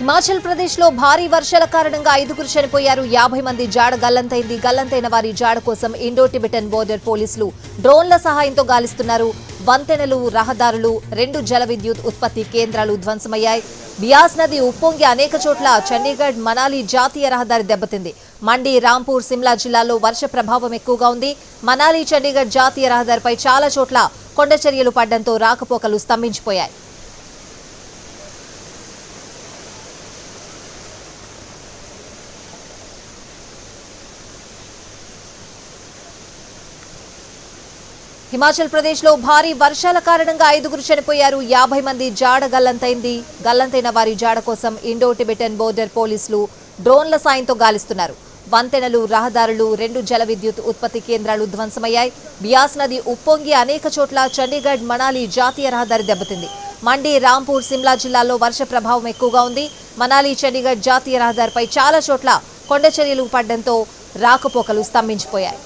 హిమాచల్ ప్రదేశ్ లో భారీ వర్షాల కారణంగా 5గురు చనిపోయారు. 50 మంది జాడ గల్లంతైంది. గల్లంతైన వారి జాడ కోసం ఇండో టిబెటన్ బోర్డర్ పోలీసులు డ్రోన్ల సహాయంతో గాలిస్తున్నారు. వంతెనలు, రహదారులు, 2 జల విద్యుత్ ఉత్పత్తి కేంద్రాలు ధ్వంసమయ్యాయి. బియాస్ నది ఉప్పొంగి అనేక చోట్ల చండీగఢ్ మనాలి జాతీయ రహదారి దెబ్బతింది. మండి, రాంపూర్, సిమ్లా జిల్లాల్లో వర్ష ప్రభావం ఎక్కువగా ఉంది. మనాలి చండీగఢ్ జాతీయ రహదారిపై చాలా చోట్ల కొండచర్యలు పడడంతో రాకపోకలు స్తంభించిపోయాయి. హిమాచల్ ప్రదేశ్ లో భారీ వర్షాల కారణంగా 5గురు చనిపోయారు. 50 మంది జాడ గల్లంతైంది. గల్లంతైన వారి జాడ కోసం ఇండో టిబెటన్ బోర్డర్ పోలీసులు డ్రోన్ల సాయంతో గాలిస్తున్నారు. వంతెనలు, రహదారులు, 2 జల విద్యుత్ ఉత్పత్తి కేంద్రాలు ధ్వంసమయ్యాయి. బియాస్ నది ఉప్పొంగి అనేక చోట్ల చండీగఢ్ మనాలి జాతీయ రహదారి దెబ్బతింది. మండి, రాంపూర్, సిమ్లా జిల్లాల్లో వర్ష ప్రభావం ఎక్కువగా ఉంది. మనాలి చండీగఢ్ జాతీయ రహదారిపై చాలా చోట్ల కొండచర్యలు పడడంతో రాకపోకలు స్తంభించిపోయాయి.